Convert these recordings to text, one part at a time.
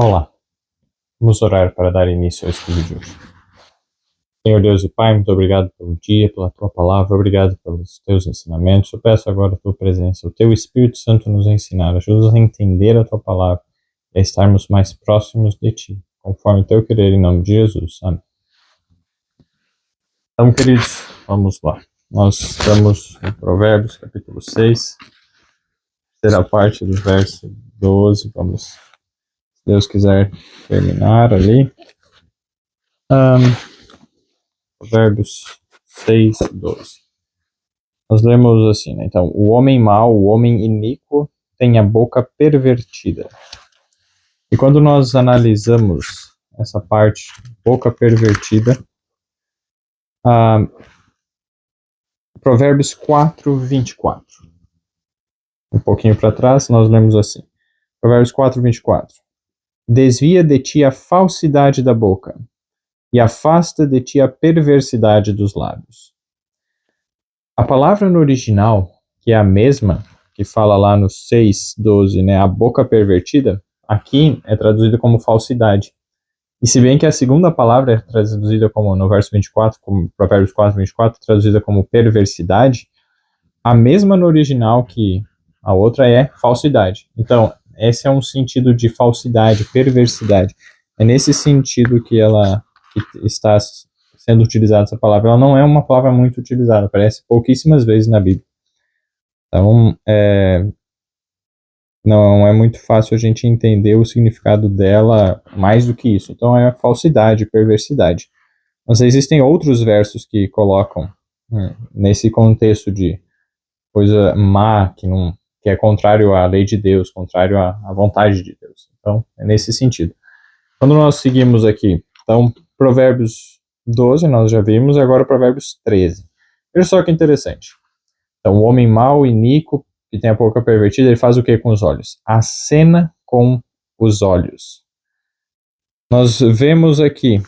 Olá, vamos orar para dar início ao estudo de hoje. Senhor Deus e Pai, muito obrigado pelo dia, pela Tua palavra, obrigado pelos Teus ensinamentos. Eu peço agora a Tua presença, o Teu Espírito Santo nos ensinar, ajuda-nos a entender a Tua palavra e a estarmos mais próximos de Ti, conforme o Teu querer, em nome de Jesus. Amém. Então, queridos, vamos lá. Nós estamos em Provérbios, capítulo 6, terceira parte do verso 12. Vamos, se Deus quiser, terminar ali. Provérbios 6, 12. Nós lemos assim, né? Então, o homem mau, o homem iníquo, tem a boca pervertida. E quando nós analisamos essa parte, boca pervertida, Provérbios 4, 24. Um pouquinho para trás, nós lemos assim. Provérbios 4, 24. Desvia de ti a falsidade da boca, e afasta de ti a perversidade dos lábios. A palavra no original, que é a mesma, que fala lá no 6:12, né, a boca pervertida, aqui é traduzida como falsidade. E se bem que a segunda palavra é traduzida como, no verso 24, como Provérbios 4, 24, traduzida como perversidade, a mesma no original que a outra é falsidade. Então, esse é um sentido de falsidade, perversidade. É nesse sentido que que está sendo utilizada essa palavra. Ela não é uma palavra muito utilizada, aparece pouquíssimas vezes na Bíblia. Então, não é muito fácil a gente entender o significado dela mais do que isso. Então, é falsidade, perversidade. Mas existem outros versos que colocam nesse contexto de coisa má, que é contrário à lei de Deus, contrário à vontade de Deus. Então, é nesse sentido. Quando nós seguimos aqui, então, Provérbios 12, nós já vimos, agora Provérbios 13. Veja só que interessante. Então, o homem mau, iníquo, que tem a boca pervertida, ele faz o que com os olhos? Acena com os olhos. Nós vemos aqui,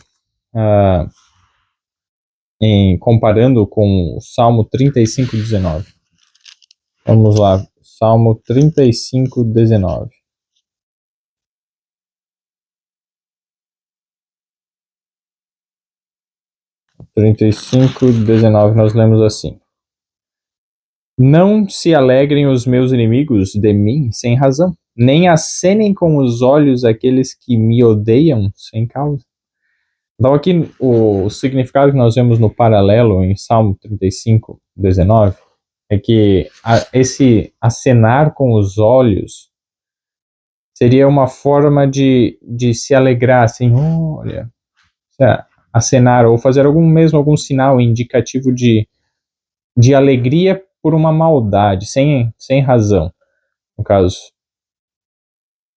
comparando com o Salmo 35, 19. Vamos lá, Salmo 35, 19. Nós lemos assim: Não se alegrem os meus inimigos de mim sem razão, nem acenem com os olhos aqueles que me odeiam sem causa. Então aqui o significado que nós vemos no paralelo em Salmo 35, 19, é que esse acenar com os olhos seria uma forma de se alegrar, assim, olha, acenar ou fazer algum sinal indicativo de alegria por uma maldade, sem razão, no caso.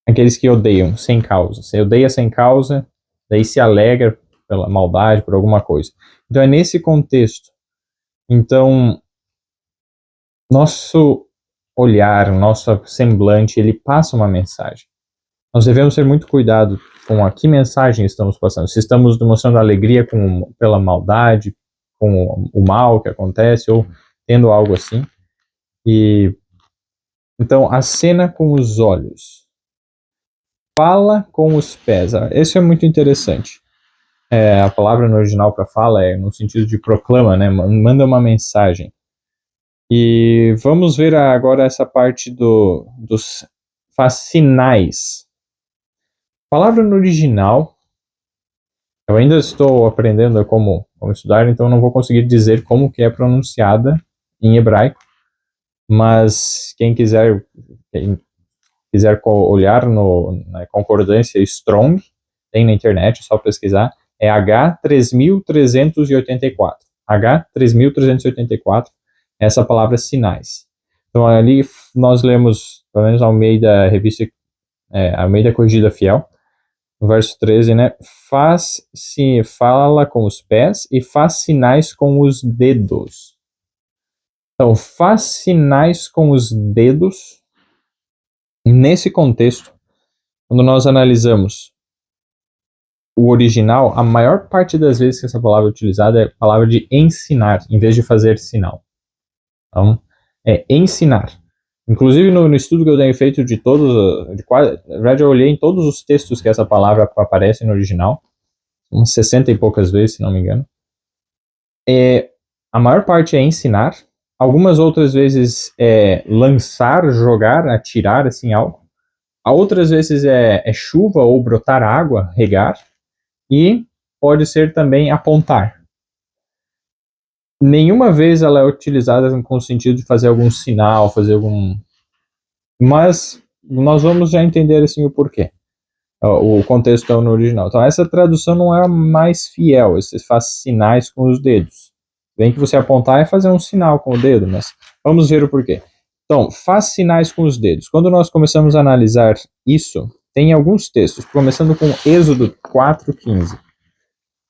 Aqueles que odeiam sem causa. Você odeia sem causa, daí se alegra pela maldade, por alguma coisa. Então é nesse contexto. Então, nosso olhar, nosso semblante, ele passa uma mensagem. Nós devemos ter muito cuidado com a que mensagem estamos passando. Se estamos demonstrando alegria pela maldade, com o mal que acontece, ou tendo algo assim. Então, acena com os olhos. Fala com os pés. Isso é muito interessante. A palavra no original para fala é no sentido de proclama, né? Manda uma mensagem. E vamos ver agora essa parte dos faz sinais. A palavra no original, eu ainda estou aprendendo como estudar, então não vou conseguir dizer como que é pronunciada em hebraico, mas quem quiser olhar na concordância Strong, tem na internet, é só pesquisar, é H3384. H3384, essa palavra sinais. Então ali nós lemos, pelo menos Almeida, Almeida Corrigida Fiel, no verso 13, né? Fala com os pés e faz sinais com os dedos. Então, faz sinais com os dedos. Nesse contexto, quando nós analisamos o original, a maior parte das vezes que essa palavra é utilizada é a palavra de ensinar, em vez de fazer sinal. Então, é ensinar. Inclusive no estudo que eu tenho feito de todos, na verdade eu olhei em todos os textos que essa palavra aparece no original, uns 60 e poucas vezes, se não me engano. A maior parte é ensinar, algumas outras vezes é lançar, jogar, atirar, assim, algo. A outras vezes é chuva ou brotar água, regar, e pode ser também apontar. Nenhuma vez ela é utilizada com o sentido de fazer algum sinal, fazer algum... Mas nós vamos já entender assim o porquê. O contexto é no original. Então essa tradução não é a mais fiel. Você faz sinais com os dedos. Bem que você apontar é fazer um sinal com o dedo, mas vamos ver o porquê. Então, faz sinais com os dedos. Quando nós começamos a analisar isso, tem alguns textos, começando com Êxodo 4:15.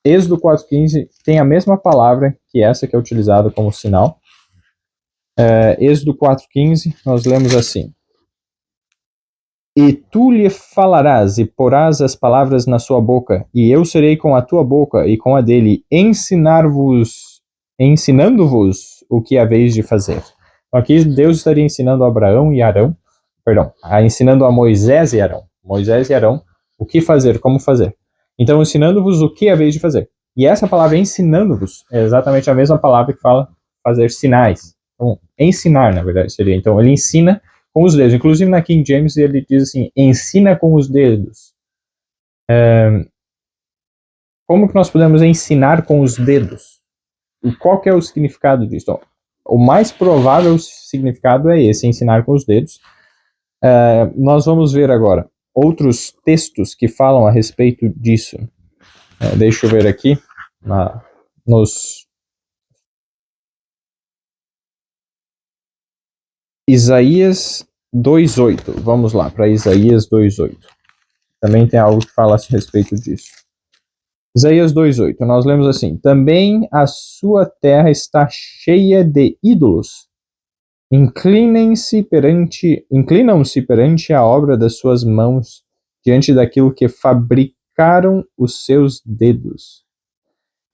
Êxodo 4:15 tem a mesma palavra que essa que é utilizada como sinal. Êxodo 4:15, nós lemos assim: E tu lhe falarás e porás as palavras na sua boca, e eu serei com a tua boca e com a dele, ensinando-vos o que haveis de fazer. Aqui Deus estaria ensinando a Abraão e Arão, ensinando a Moisés e Arão, o que fazer, como fazer. Então, ensinando-vos o que haveis de fazer. E essa palavra ensinando-vos é exatamente a mesma palavra que fala fazer sinais. Então, ensinar, na verdade, seria. Então, ele ensina com os dedos. Inclusive, na King James, ele diz assim, ensina com os dedos. Como que nós podemos ensinar com os dedos? E qual que é o significado disso? Então, o mais provável significado é esse, ensinar com os dedos. Nós vamos ver agora outros textos que falam a respeito disso. Deixa eu ver aqui, nos Isaías 2:8. Vamos lá, para Isaías 2:8. Também tem algo que fala a respeito disso. Isaías 2:8, nós lemos assim: Também a sua terra está cheia de ídolos. Inclinam-se perante a obra das suas mãos, diante daquilo que fabricaram os seus dedos.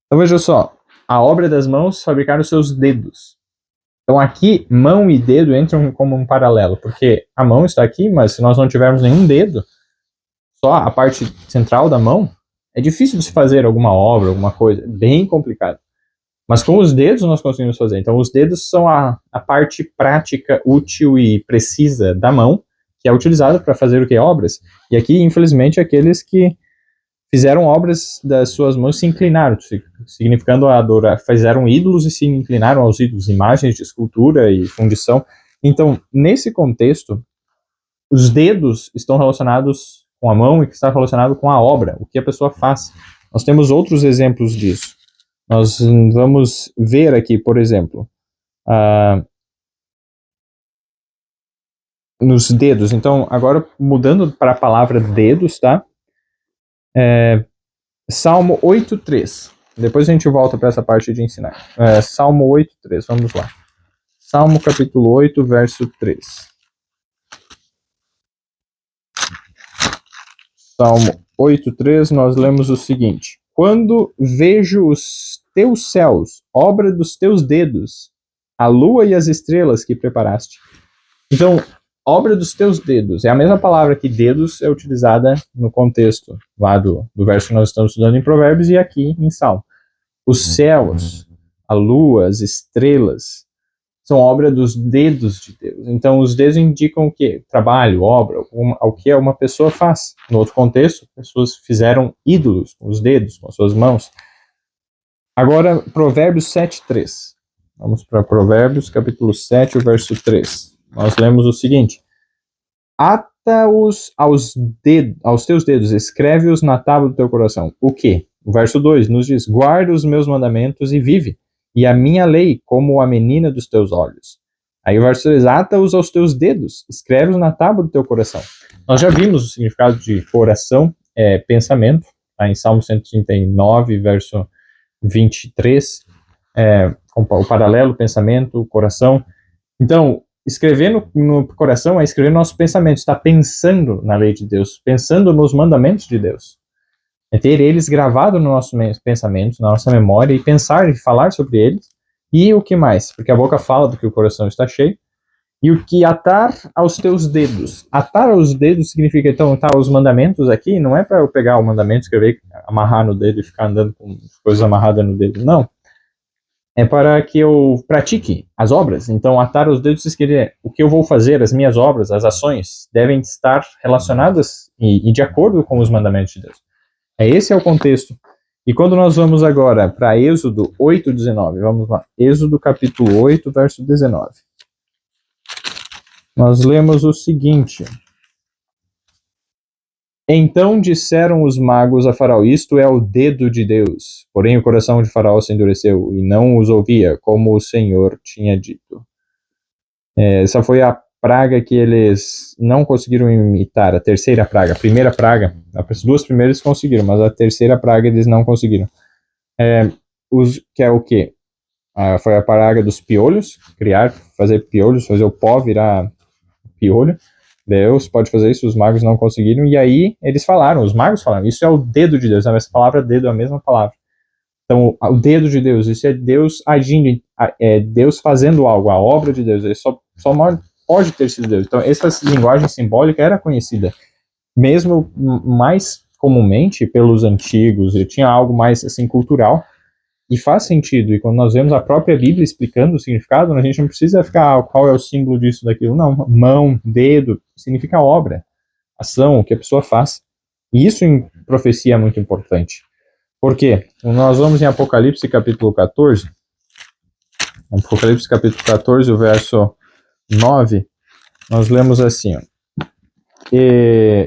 Então veja só, a obra das mãos fabricaram os seus dedos. Então aqui, mão e dedo entram como um paralelo, porque a mão está aqui, mas se nós não tivermos nenhum dedo, só a parte central da mão, é difícil de se fazer alguma obra, alguma coisa, bem complicado. Mas com os dedos nós conseguimos fazer. Então os dedos são a parte prática, útil e precisa da mão, que é utilizada para fazer o que? Obras. E aqui, infelizmente, aqueles que fizeram obras das suas mãos se inclinaram, significando adorar, fizeram ídolos e se inclinaram aos ídolos, imagens de escultura e fundição. Então, nesse contexto, os dedos estão relacionados com a mão e que está relacionado com a obra, o que a pessoa faz. Nós temos outros exemplos disso. Nós vamos ver aqui, por exemplo, nos dedos. Então, agora mudando para a palavra dedos, tá? Salmo 8:3. Depois a gente volta para essa parte de ensinar. Salmo 8:3, vamos lá. Salmo capítulo 8, verso 3. Salmo 8:3, nós lemos o seguinte: Quando vejo os teus céus, obra dos teus dedos, a lua e as estrelas que preparaste. Então, obra dos teus dedos. É a mesma palavra que dedos é utilizada no contexto lá do verso que nós estamos estudando em Provérbios e aqui em Salmo. Os céus, a lua, as estrelas, são obra dos dedos de Deus. Então, os dedos indicam o quê? Trabalho, obra, o que uma pessoa faz. No outro contexto, pessoas fizeram ídolos com os dedos, com as suas mãos. Agora, Provérbios 7:3. Vamos para Provérbios, capítulo 7, o verso 3. Nós lemos o seguinte: Ata-os aos teus dedos, escreve-os na tábua do teu coração. O quê? O verso 2 nos diz: Guarda os meus mandamentos e vive, e a minha lei como a menina dos teus olhos. Aí o verso 3, ata-os aos teus dedos, escreve-os na tábua do teu coração. Nós já vimos o significado de coração, pensamento, tá? Em Salmo 139, verso 23, o paralelo, pensamento, coração. Então, escrever no coração é escrever nossos pensamentos, está pensando na lei de Deus, pensando nos mandamentos de Deus. É ter eles gravados nos nossos pensamentos, na nossa memória, e pensar e falar sobre eles. E o que mais? Porque a boca fala do que o coração está cheio. E o que atar aos teus dedos. Atar aos dedos significa, então, tá, os mandamentos aqui, não é para eu pegar o mandamento, escrever, amarrar no dedo e ficar andando com coisas amarradas no dedo, não. É para que eu pratique as obras. Então, atar os dedos significa o que eu vou fazer, as minhas obras, as ações, devem estar relacionadas e de acordo com os mandamentos de Deus. Esse é o contexto. E quando nós vamos agora para Êxodo 8:19, vamos lá. Êxodo capítulo 8, verso 19. Nós lemos o seguinte: Então disseram os magos a Faraó, isto é o dedo de Deus. Porém o coração de Faraó se endureceu e não os ouvia, como o Senhor tinha dito. Essa foi a praga que eles não conseguiram imitar, a terceira praga. A primeira praga, as duas primeiras conseguiram, mas a terceira praga eles não conseguiram. Que é o quê? Foi a praga dos piolhos, fazer piolhos, fazer o pó virar piolho. Deus pode fazer isso, os magos não conseguiram, e aí os magos falaram, isso é o dedo de Deus, essa palavra dedo é a mesma palavra. Então, o dedo de Deus, isso é Deus agindo, é Deus fazendo algo, a obra de Deus, ele só pode ter sido Deus. Então, essa linguagem simbólica era conhecida, mesmo mais comumente pelos antigos, e tinha algo mais assim cultural, e faz sentido, e quando nós vemos a própria Bíblia explicando o significado, a gente não precisa ficar, qual é o símbolo disso, daquilo, não, mão, dedo, significa obra, ação, o que a pessoa faz, e isso em profecia é muito importante. Por quê? Nós vamos em Apocalipse capítulo 14, Apocalipse capítulo 14, o verso 9, nós lemos assim, ó,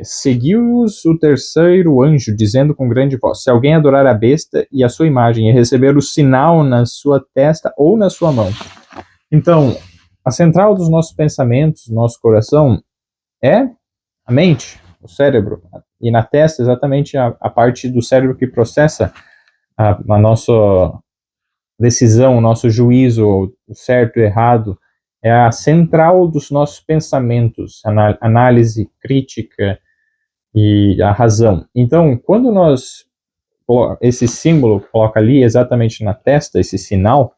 seguiu-os o terceiro anjo, dizendo com grande voz, se alguém adorar a besta e a sua imagem e receber o sinal na sua testa ou na sua mão. Então, a central dos nossos pensamentos, nosso coração, é a mente, o cérebro, e na testa exatamente a parte do cérebro que processa a nossa decisão, o nosso juízo, o certo e o errado, é a central dos nossos pensamentos, análise crítica e a razão. Então, quando esse símbolo coloca ali exatamente na testa, esse sinal,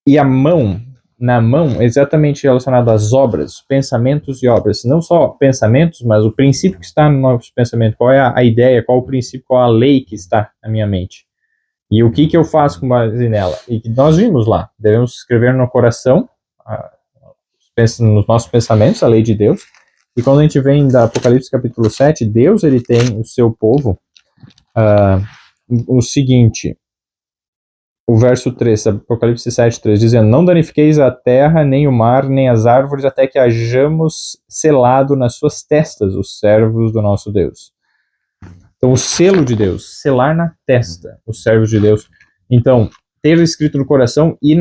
e a mão, na mão, exatamente relacionado às obras, pensamentos e obras, não só pensamentos, mas o princípio que está no nosso pensamento, qual é a ideia, qual o princípio, qual a lei que está na minha mente. E o que eu faço com base nela? E nós vimos lá, devemos escrever no coração, nos nossos pensamentos, a lei de Deus. E quando a gente vem da Apocalipse capítulo 7, Deus ele tem o seu povo, o seguinte, o verso 3, Apocalipse 7, 3, dizendo, não danifiqueis a terra, nem o mar, nem as árvores, até que hajamos selado nas suas testas os servos do nosso Deus. Então, o selo de Deus, selar na testa os servos de Deus. Então, ter escrito no coração e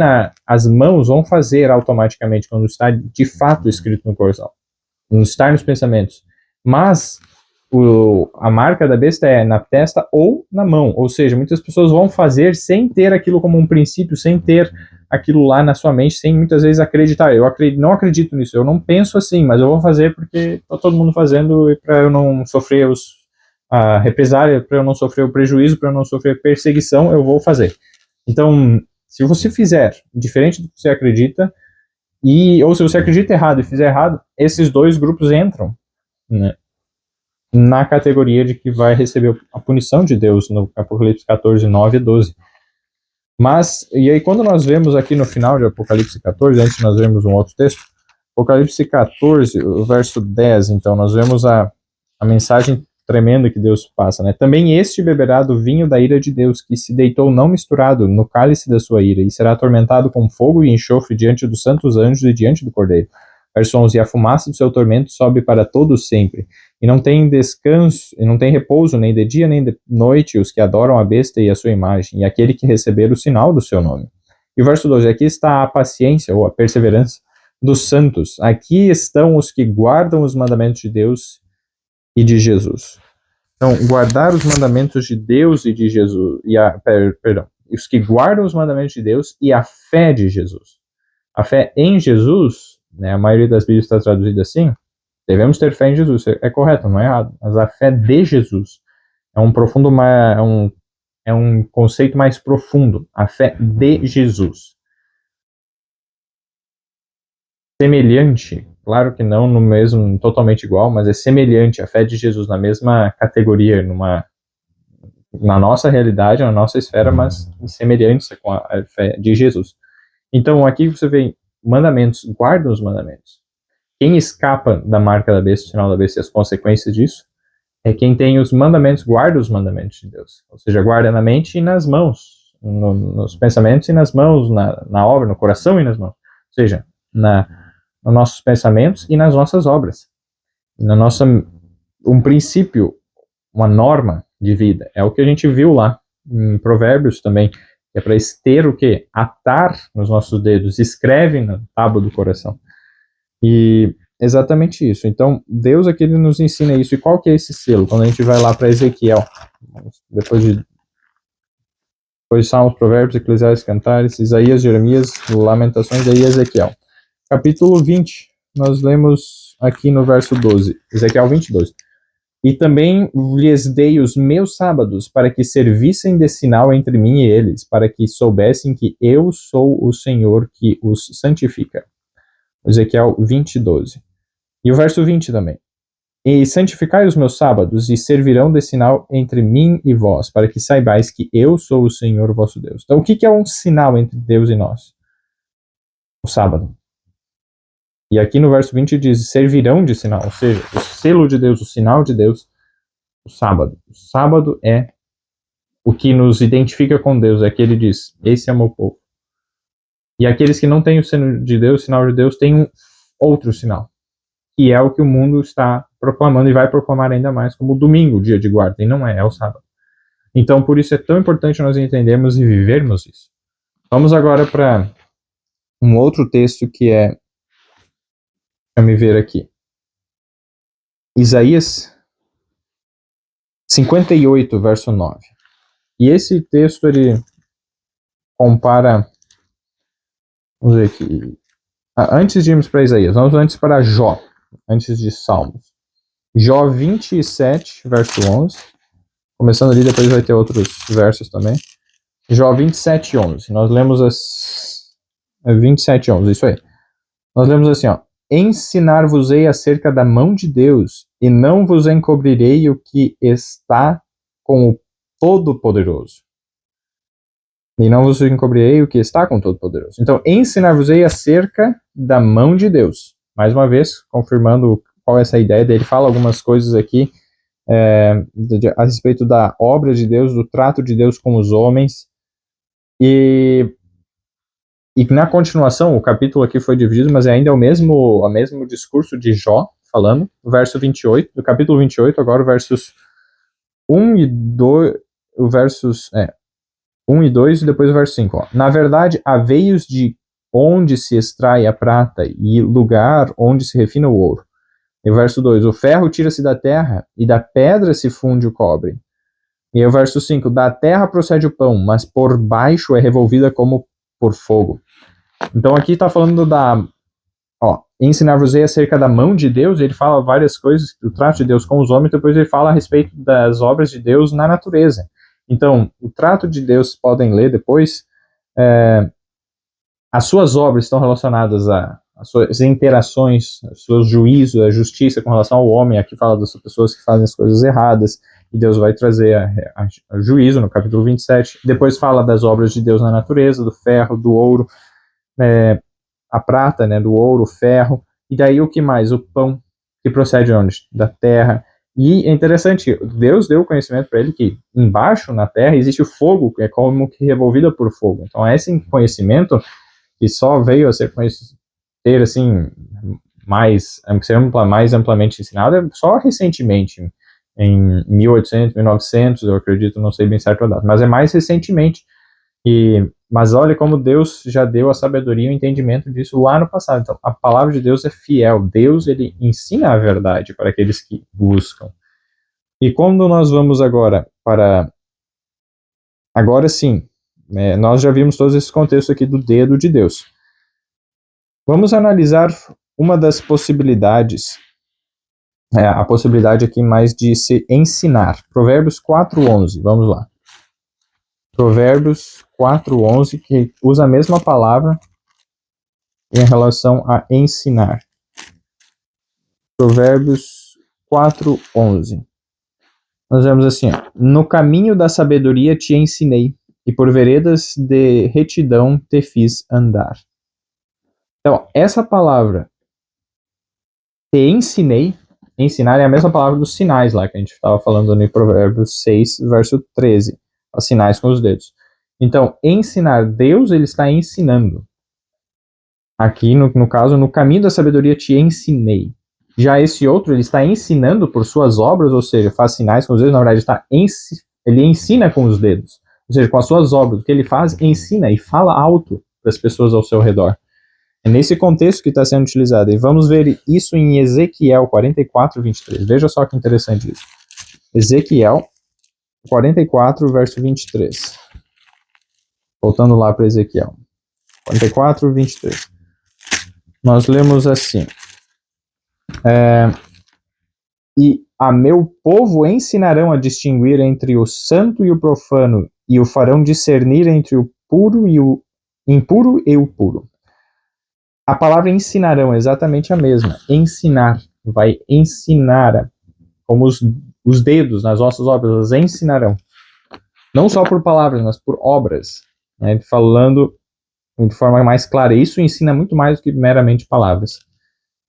as mãos vão fazer automaticamente quando está de fato escrito no coração. Não está nos pensamentos. Mas a marca da besta é na testa ou na mão. Ou seja, muitas pessoas vão fazer sem ter aquilo como um princípio, sem ter aquilo lá na sua mente, sem muitas vezes acreditar. Não acredito nisso, eu não penso assim, mas eu vou fazer porque está todo mundo fazendo e para eu não sofrer a represália, para eu não sofrer o prejuízo, para eu não sofrer perseguição, eu vou fazer. Então, se você fizer diferente do que você acredita, ou se você acredita errado e fizer errado, esses dois grupos entram, né, na categoria de que vai receber a punição de Deus, no Apocalipse 14, 9 e 12. Mas, e aí quando nós vemos aqui no final de Apocalipse 14, antes nós vemos um outro texto, Apocalipse 14, o verso 10, então nós vemos a mensagem tremenda que Deus passa, né? Também este beberá do vinho da ira de Deus, que se deitou não misturado no cálice da sua ira, e será atormentado com fogo e enxofre diante dos santos anjos e diante do Cordeiro. Verso 11, e a fumaça do seu tormento sobe para todo sempre, e não tem descanso, e não tem repouso nem de dia nem de noite os que adoram a besta e a sua imagem, e aquele que receber o sinal do seu nome. E o verso 12, aqui está a paciência, ou a perseverança dos santos. Aqui estão os que guardam os mandamentos de Deus e de Jesus. Então, guardar os mandamentos de Deus e de Jesus, os que guardam os mandamentos de Deus e a fé de Jesus. A fé em Jesus, né, a maioria das Bíblias está traduzida assim, devemos ter fé em Jesus, é correto, não é errado, mas a fé de Jesus é um conceito mais profundo, a fé de Jesus. semelhante, claro que não no mesmo, totalmente igual, mas é semelhante à fé de Jesus, na mesma categoria, na nossa realidade, na nossa esfera, mas em semelhança com a fé de Jesus. Então, aqui você vê mandamentos, guardam os mandamentos. Quem escapa da marca da besta, do sinal da besta e as consequências disso, é quem tem os mandamentos, guarda os mandamentos de Deus. Ou seja, guarda na mente e nas mãos, nos pensamentos e nas mãos, na obra, no coração e nas mãos. Ou seja, nos nossos pensamentos e nas nossas obras. Um princípio, uma norma de vida. É o que a gente viu lá em Provérbios também. É para ter o quê? Atar nos nossos dedos, escreve na tábua do coração. E exatamente isso. Então, Deus aqui ele nos ensina isso. E qual que é esse selo? Quando a gente vai lá para Ezequiel, depois de Salmos, Provérbios, Eclesiastes, Cantares, Isaías, Jeremias, Lamentações, aí Ezequiel. Capítulo 20, nós lemos aqui no verso 12. Ezequiel 20, 12. E também lhes dei os meus sábados para que servissem de sinal entre mim e eles, para que soubessem que eu sou o Senhor que os santifica. Ezequiel 20, 12. E o verso 20 também. E santificai os meus sábados e servirão de sinal entre mim e vós, para que saibais que eu sou o Senhor vosso Deus. Então, o que é um sinal entre Deus e nós? O sábado. E aqui no verso 20 diz, servirão de sinal, ou seja, o selo de Deus, o sinal de Deus, o sábado. O sábado é o que nos identifica com Deus, é que ele diz, esse é o meu povo. E aqueles que não têm o selo de Deus, o sinal de Deus, têm um outro sinal, que é o que o mundo está proclamando e vai proclamar ainda mais como o domingo, o dia de guarda, e não é o sábado. Então, por isso é tão importante nós entendermos e vivermos isso. Vamos agora para um outro texto que é, deixa eu ver aqui, Isaías 58, verso 9. E esse texto, ele compara, vamos ver aqui, antes de irmos para Isaías, vamos antes para Jó, antes de Salmos. Jó 27, verso 11. Começando ali, depois vai ter outros versos também. Jó 27, 11. Nós lemos 27, 11, isso aí. Nós lemos assim, ó. Ensinar-vos-ei acerca da mão de Deus, e não vos encobrirei o que está com o Todo-Poderoso. E não vos encobrirei o que está com o Todo-Poderoso. Então, ensinar-vos-ei acerca da mão de Deus. Mais uma vez, confirmando qual é essa ideia dele, fala algumas coisas aqui a respeito da obra de Deus, do trato de Deus com os homens. E na continuação, o capítulo aqui foi dividido, mas ainda é o mesmo discurso de Jó, falando, o verso 28, do capítulo 28, agora o versos 1 e 2, o versos 1 e 2 e depois o verso 5. Ó. Na verdade, há veios de onde se extrai a prata e lugar onde se refina o ouro. E o verso 2, o ferro tira-se da terra e da pedra se funde o cobre. E o verso 5, da terra procede o pão, mas por baixo é revolvida como por fogo. Então aqui está falando ensinar-vos-ei acerca da mão de Deus, ele fala várias coisas, do trato de Deus com os homens, depois ele fala a respeito das obras de Deus na natureza. Então, o trato de Deus, podem ler depois, as suas obras estão relacionadas às suas interações, aos seus juízos, a justiça com relação ao homem, aqui fala das pessoas que fazem as coisas erradas, e Deus vai trazer a juízo no capítulo 27, depois fala das obras de Deus na natureza, do ferro, do ouro, a prata, né, do ouro, o ferro, e daí o que mais? O pão, que procede de onde? Da terra. E é interessante, Deus deu o conhecimento para ele que embaixo na terra existe o fogo, que é como que revolvida por fogo. Então esse conhecimento que só veio a ser assim, mais amplamente ensinado só recentemente, em 1800, 1900, eu acredito, não sei bem certo a data, mas é mais recentemente. Mas olha como Deus já deu a sabedoria e o entendimento disso lá no passado. Então, a palavra de Deus é fiel. Deus, ele ensina a verdade para aqueles que buscam. E quando nós vamos agora para... Agora sim, nós já vimos todos esses contextos aqui do dedo de Deus. Vamos analisar uma das possibilidades, a possibilidade aqui mais de se ensinar. Provérbios 4:11, vamos lá. Provérbios 4:11, que usa a mesma palavra, em relação a ensinar. Provérbios 4:11. Nós vemos assim, ó, no caminho da sabedoria te ensinei, e por veredas de retidão te fiz andar. Então, essa palavra, te ensinei, ensinar é a mesma palavra dos sinais lá, que a gente estava falando em Provérbios 6, verso 13, os sinais com os dedos. Então, ensinar, Deus, ele está ensinando. Aqui, no caso, no caminho da sabedoria te ensinei. Já esse outro, ele está ensinando por suas obras, ou seja, faz sinais com os dedos, na verdade, ele ensina com os dedos. Ou seja, com as suas obras. O que ele faz, ensina e fala alto para as pessoas ao seu redor. É nesse contexto que está sendo utilizado. E vamos ver isso em Ezequiel 44:23. Veja só que interessante isso. Ezequiel 44, verso 23. Voltando lá para Ezequiel 44:23. Nós lemos assim. E a meu povo ensinarão a distinguir entre o santo e o profano, e o farão discernir entre o puro e o impuro e o puro. A palavra ensinarão é exatamente a mesma. Ensinar. Vai ensinar. Como os dedos nas nossas obras, elas ensinarão. Não só por palavras, mas por obras. Né? Falando de forma mais clara. Isso ensina muito mais do que meramente palavras.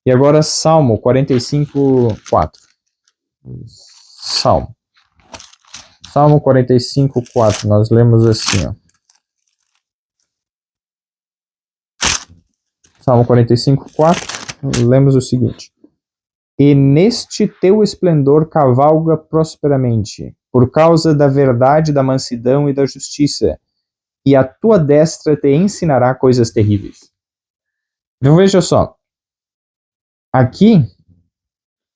E agora Salmo 45:4. Salmo 45:4. Nós lemos assim, ó. Salmo 45:4. Lemos o seguinte: E neste teu esplendor cavalga prosperamente, por causa da verdade, da mansidão e da justiça, e a tua destra te ensinará coisas terríveis. Então veja só, aqui,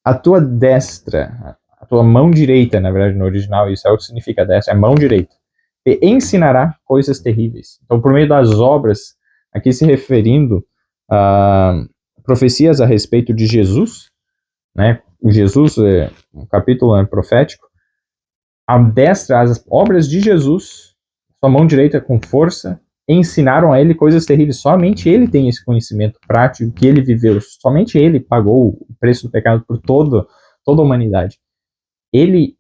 a tua destra, a tua mão direita, na verdade no original, isso é o que significa destra, é mão direita, te ensinará coisas terríveis. Então por meio das obras, aqui se referindo a profecias a respeito de Jesus, né? Jesus, um capítulo profético, a destra, as obras de Jesus, sua mão direita com força, ensinaram a ele coisas terríveis. Somente ele tem esse conhecimento prático que ele viveu. Somente ele pagou o preço do pecado por toda a humanidade. Ele,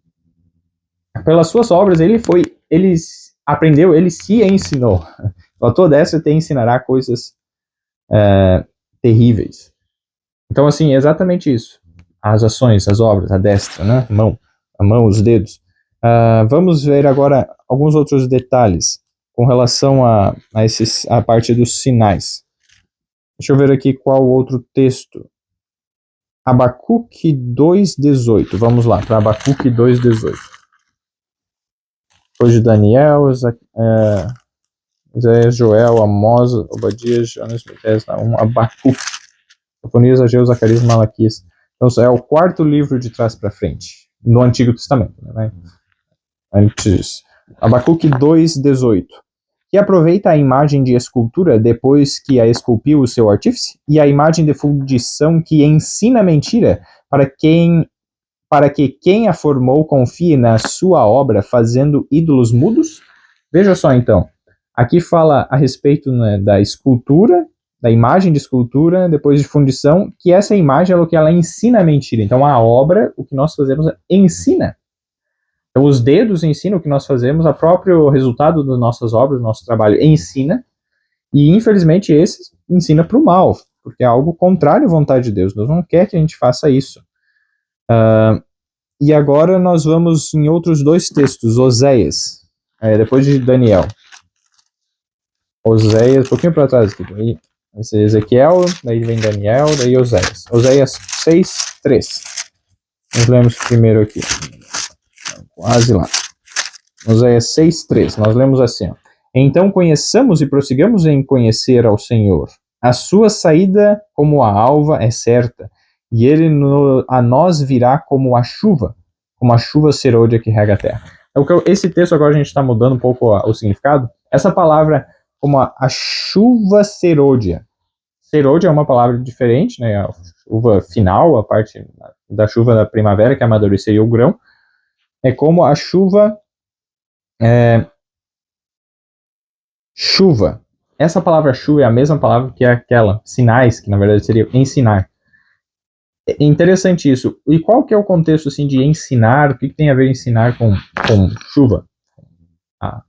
pelas suas obras, ele aprendeu, ele se ensinou. A tua destra te ensinará coisas terríveis. Então, assim, é exatamente isso. As ações, as obras, a destra, né? A mão, os dedos. Vamos ver agora alguns outros detalhes com relação a parte dos sinais. Deixa eu ver aqui qual outro texto. Abacuque 2:18. Vamos lá, para Abacuque 2:18. Depois de Daniel, Isaías, Joel, Amós, Obadias, Jonas, Miqueias, Naum, Abacuque, Sofonias, Ageu, Zacarias, Malaquias. Então, é o quarto livro de trás para frente, no Antigo Testamento. Né? Antes, Abacuque 2:18. Que aproveita a imagem de escultura depois que a esculpiu o seu artífice, e a imagem de fundição que ensina mentira, para que quem a formou confie na sua obra, fazendo ídolos mudos? Veja só então, aqui fala a respeito, né, da escultura, da imagem de escultura, depois de fundição, que essa imagem é o que ela ensina mentira. Então a obra, o que nós fazemos, ensina. Então, os dedos ensinam o que nós fazemos, o próprio resultado das nossas obras, do nosso trabalho ensina, e infelizmente esse ensina para o mal, porque é algo contrário à vontade de Deus. Deus não quer que a gente faça isso. E agora nós vamos em outros dois textos, Oséias, depois de Daniel. Oséias, um pouquinho para trás aqui, esse é Ezequiel, daí vem Daniel, daí Oséias. Oséias 6:3. Nós lemos primeiro aqui. Quase lá. Oséias 6:3. Nós lemos assim, ó. Então conheçamos e prossigamos em conhecer ao Senhor. A sua saída como a alva é certa, e ele a nós virá como a chuva serôdia que rega a terra. Então, esse texto agora a gente está mudando um pouco o significado. Essa palavra como a chuva serôdia. Serôdia é uma palavra diferente, né? A chuva final, a parte da chuva da primavera que amadureceria o grão. É como a chuva. Chuva essa palavra chuva é a mesma palavra que aquela, sinais, que na verdade seria ensinar. É interessante isso. E qual que é o contexto assim, de ensinar? O que tem a ver ensinar com chuva? A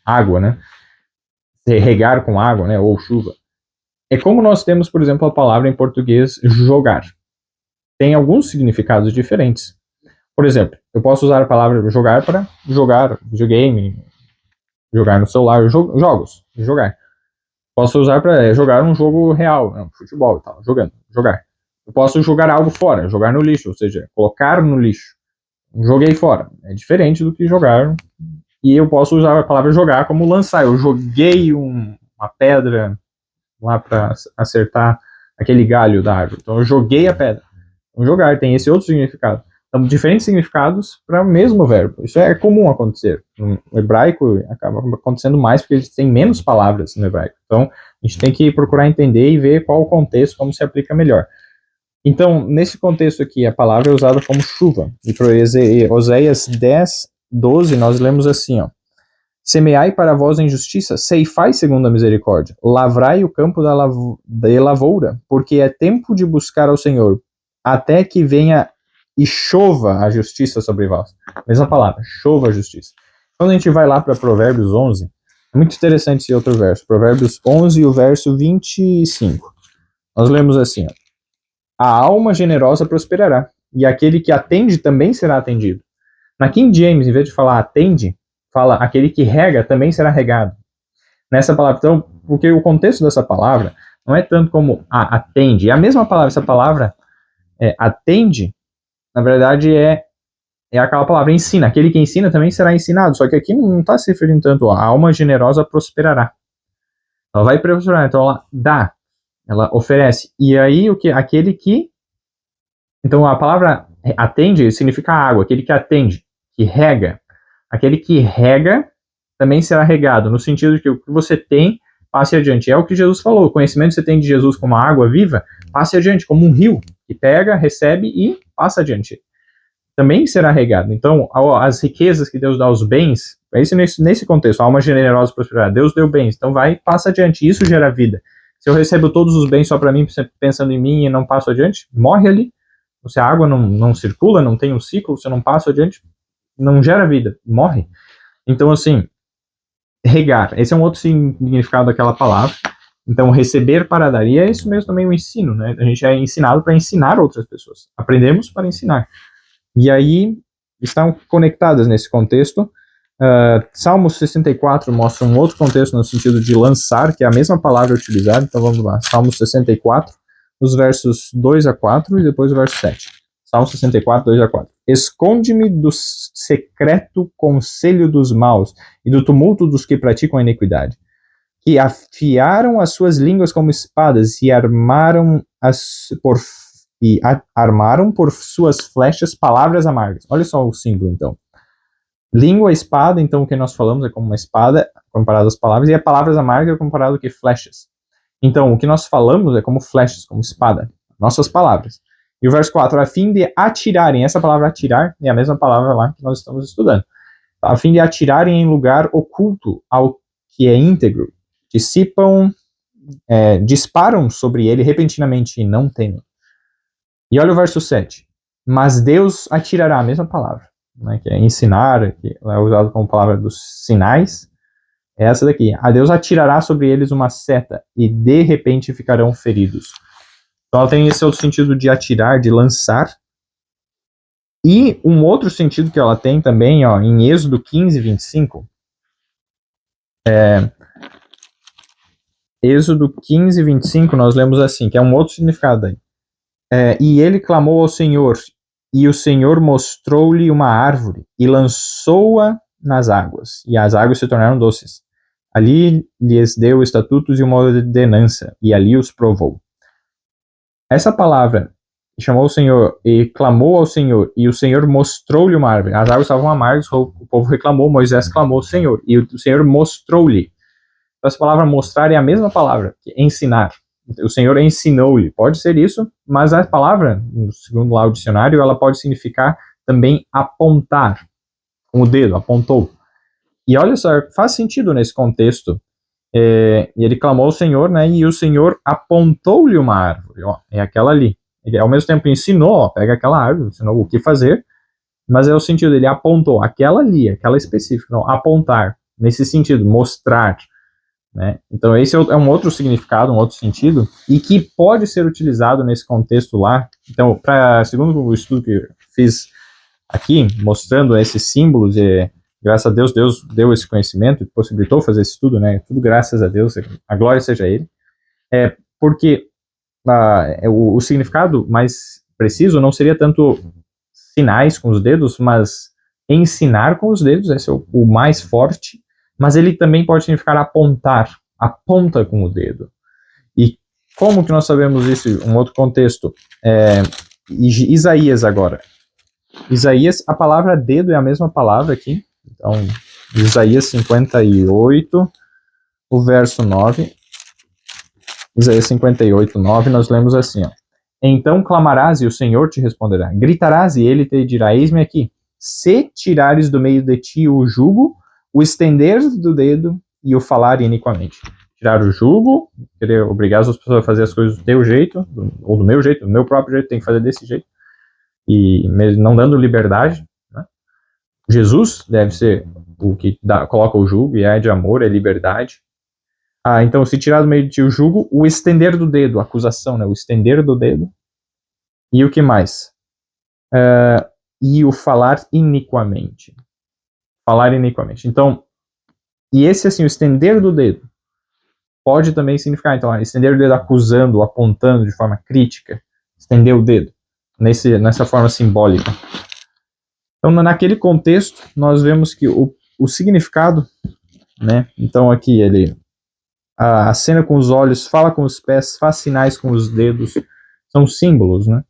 água, né? Regar com água, né? Ou chuva. É como nós temos, por exemplo, a palavra em português jogar. Tem alguns significados diferentes. Por exemplo, eu posso usar a palavra jogar para jogar videogame, jogar no celular, jogos, jogar. Posso usar para jogar um jogo real, futebol e tal, jogar. Eu posso jogar algo fora, jogar no lixo, ou seja, colocar no lixo. Joguei fora. É diferente do que jogar. E eu posso usar a palavra jogar como lançar. Eu joguei uma pedra lá para acertar aquele galho da árvore. Então eu joguei a pedra. Então, jogar tem esse outro significado. Então, diferentes significados para o mesmo verbo. Isso é comum acontecer. No hebraico acaba acontecendo mais porque eles têm menos palavras no hebraico. Então, a gente tem que procurar entender e ver qual o contexto, como se aplica melhor. Então, nesse contexto aqui, a palavra é usada como chuva. E para Oséias 10, 12, nós lemos assim, ó. Semeai para vós em justiça, ceifai segundo a misericórdia, lavrai o campo da lavoura, porque é tempo de buscar ao Senhor, até que venha e chova a justiça sobre vós. Mesma palavra, chova a justiça. Quando a gente vai lá para Provérbios 11, é muito interessante esse outro verso, Provérbios 11 e o verso 25. Nós lemos assim, ó. A alma generosa prosperará, e aquele que atende também será atendido. Na King James, em vez de falar atende, fala aquele que rega também será regado. Nessa palavra, então, porque o contexto dessa palavra não é tanto como atende. É a mesma palavra, essa palavra atende, na verdade é aquela palavra ensina. Aquele que ensina também será ensinado. Só que aqui não está se referindo tanto a alma generosa prosperará. Ela vai prosperar, então ela dá, ela oferece. E aí aquele que, então a palavra atende significa água. Aquele que atende, que rega. Aquele que rega também será regado, no sentido de que o que você tem, passe adiante. É o que Jesus falou, o conhecimento que você tem de Jesus como a água viva, passe adiante, como um rio, que pega, recebe e passa adiante. Também será regado. Então, as riquezas que Deus dá aos bens, é isso nesse contexto, a alma generosa prosperará. Deus deu bens, então vai e passa adiante. Isso gera vida. Se eu recebo todos os bens só para mim, pensando em mim e não passo adiante, morre ali. Se a água não circula, não tem um ciclo, se eu não passo adiante, não gera vida, morre. Então, assim, regar, esse é um outro significado daquela palavra. Então, receber para dar, e é isso mesmo também o ensino, né? A gente é ensinado para ensinar outras pessoas. Aprendemos para ensinar. E aí, estão conectadas nesse contexto. Salmo 64 mostra um outro contexto no sentido de lançar, que é a mesma palavra utilizada. Então, vamos lá. Salmo 64, os versos 2 a 4 e depois o verso 7. Salmo 64, 2 a 4. Esconde-me do secreto conselho dos maus e do tumulto dos que praticam a iniquidade, que afiaram as suas línguas como espadas e armaram por suas flechas palavras amargas. Olha só o símbolo, então. Língua, espada, então o que nós falamos é como uma espada comparado às palavras, e a palavras amargas é comparado a flechas. Então, o que nós falamos é como flechas, como espada, nossas palavras. E o verso 4, a fim de atirarem, essa palavra atirar é a mesma palavra lá que nós estamos estudando, a fim de atirarem em lugar oculto ao que é íntegro, disparam sobre ele repentinamente e não temem. E olha o verso 7, mas Deus atirará, a mesma palavra, né, que é ensinar, que é usado como palavra dos sinais, é essa daqui, a Deus atirará sobre eles uma seta e de repente ficarão feridos. Então ela tem esse outro sentido de atirar, de lançar. E um outro sentido que ela tem também, ó, em Êxodo 15, 25. Êxodo 15, 25, nós lemos assim, que é um outro significado aí. E ele clamou ao Senhor, e o Senhor mostrou-lhe uma árvore, e lançou-a nas águas, e as águas se tornaram doces. Ali lhes deu estatutos e uma ordenança, e ali os provou. Essa palavra, chamou o Senhor e clamou ao Senhor, e o Senhor mostrou-lhe uma árvore. As águas estavam amargas, o povo reclamou, Moisés clamou ao Senhor, e o Senhor mostrou-lhe. Então, essa palavra mostrar é a mesma palavra que ensinar. O Senhor ensinou-lhe. Pode ser isso, mas a palavra, segundo lá o dicionário, ela pode significar também apontar com o dedo, apontou. E olha só, faz sentido nesse contexto E ele clamou ao Senhor, né, e o Senhor apontou-lhe uma árvore, ó, é aquela ali. Ele, ao mesmo tempo, ensinou, ó, pega aquela árvore, ensinou o que fazer, mas é o sentido, ele apontou, aquela ali, aquela específica, não, apontar, nesse sentido, mostrar, né? Então esse é um outro significado, um outro sentido, e que pode ser utilizado nesse contexto lá. Então, segundo o estudo que eu fiz aqui, mostrando esses símbolos, graças a Deus, Deus deu esse conhecimento, possibilitou fazer esse estudo, né? Tudo graças a Deus, a glória seja a Ele. Porque o significado mais preciso não seria tanto sinais com os dedos, mas ensinar com os dedos, esse é o mais forte, mas ele também pode significar apontar, aponta com o dedo. E como que nós sabemos isso? Um outro contexto, Isaías agora. Isaías, a palavra dedo é a mesma palavra aqui, então, Isaías 58, o verso 9, Isaías 58, 9, nós lemos assim, ó. Então clamarás e o Senhor te responderá. Gritarás e ele te dirá, eis-me aqui. Se tirares do meio de ti o jugo, o estender do dedo e o falar iniquamente. Tirar o jugo, querer obrigar as pessoas a fazer as coisas do teu jeito, ou do meu jeito, do meu próprio jeito, tem que fazer desse jeito. E não dando liberdade, né? Jesus deve ser o que coloca o jugo, e é de amor, é liberdade. Então, se tirar do meio de ti o jugo, o estender do dedo, a acusação, né? O estender do dedo. E o que mais? E o falar iniquamente. Falar iniquamente. Então, e esse, assim, o estender do dedo, pode também significar, então, estender o dedo acusando, apontando de forma crítica, estender o dedo, nessa forma simbólica. Então, naquele contexto, nós vemos que o significado, né? Então, aqui ele acena com os olhos, fala com os pés, faz sinais com os dedos, são símbolos, né?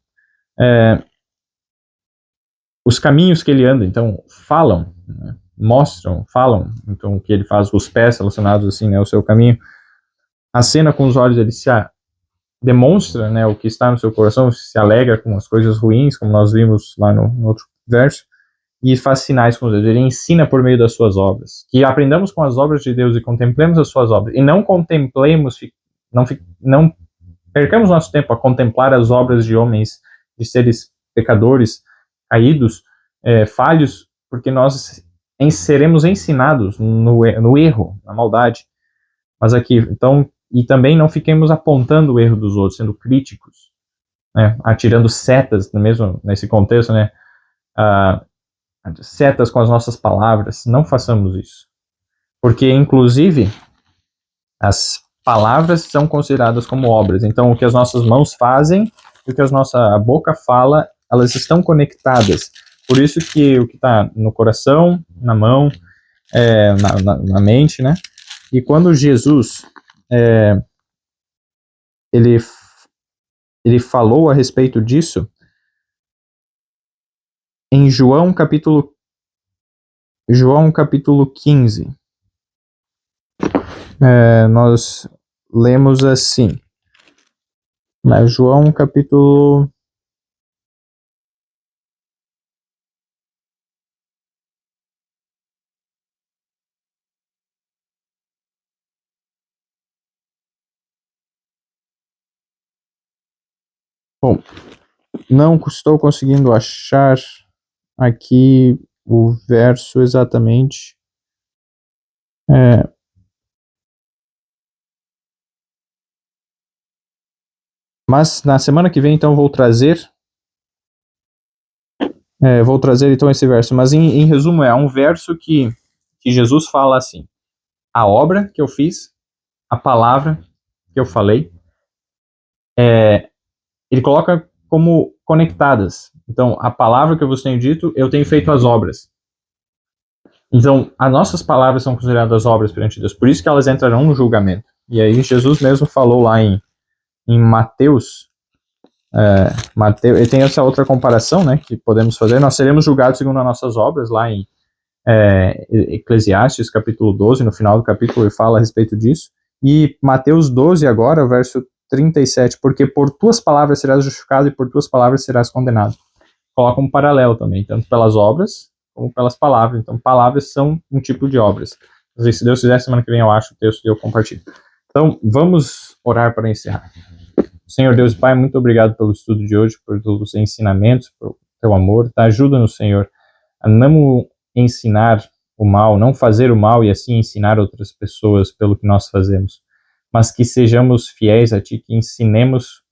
Os caminhos que ele anda, então, falam, né? Mostram, falam, então, o que ele faz, os pés relacionados, assim, né, ao seu caminho. Acena com os olhos, ele demonstra, né, o que está no seu coração, se alegra com as coisas ruins, como nós vimos lá no outro verso, e faz sinais com os dedos. Ele ensina por meio das suas obras. Que aprendamos com as obras de Deus e contemplemos as suas obras. E não contemplemos, não percamos nosso tempo a contemplar as obras de homens, de seres pecadores, caídos, falhos, porque nós seremos ensinados no erro, na maldade. Mas aqui, então, e também não fiquemos apontando o erro dos outros, sendo críticos, né, atirando setas, mesmo nesse contexto, né, setas com as nossas palavras. Não façamos isso. Porque, inclusive, as palavras são consideradas como obras. Então, o que as nossas mãos fazem e o que a nossa boca fala, elas estão conectadas. Por isso que o que está no coração, na mão, na mente, né? E quando Jesus ele falou a respeito disso, em João capítulo 15, nós lemos assim, mas João capítulo... Bom, não estou conseguindo achar aqui o verso exatamente. Mas na semana que vem, então, vou trazer então esse verso. Mas em resumo, é um verso que Jesus fala assim: a obra que eu fiz, a palavra que eu falei, ele coloca como conectadas. Então, a palavra que eu vos tenho dito, eu tenho feito as obras. Então, as nossas palavras são consideradas obras perante Deus. Por isso que elas entrarão no julgamento. E aí Jesus mesmo falou lá em Mateus, ele tem essa outra comparação, né, que podemos fazer. Nós seremos julgados segundo as nossas obras, lá em Eclesiastes, capítulo 12, no final do capítulo ele fala a respeito disso. E Mateus 12 agora, verso 37, porque por tuas palavras serás justificado e por tuas palavras serás condenado. Coloca um paralelo também, tanto pelas obras como pelas palavras. Então, palavras são um tipo de obras. E se Deus quiser, semana que vem eu acho o texto e eu compartilho. Então, vamos orar para encerrar. Senhor Deus e Pai, muito obrigado pelo estudo de hoje, por todos os ensinamentos, por teu amor. Tá? Ajuda-nos, Senhor, a não ensinar o mal, não fazer o mal e assim ensinar outras pessoas pelo que nós fazemos, mas que sejamos fiéis a Ti, que ensinemos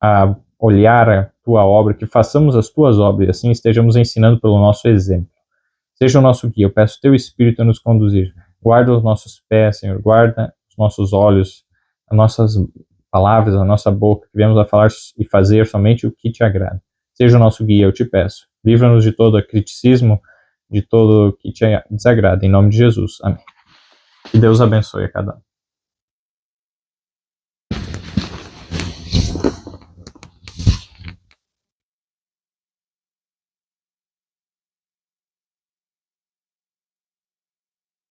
a olhar a Tua obra, que façamos as Tuas obras e assim estejamos ensinando pelo nosso exemplo. Seja o nosso guia, eu peço Teu Espírito a nos conduzir. Guarda os nossos pés, Senhor, guarda os nossos olhos, as nossas palavras, a nossa boca, que viemos a falar e fazer somente o que Te agrada. Seja o nosso guia, eu Te peço. Livra-nos de todo criticismo, de todo o que Te desagrada. Em nome de Jesus. Amém. Que Deus abençoe a cada um.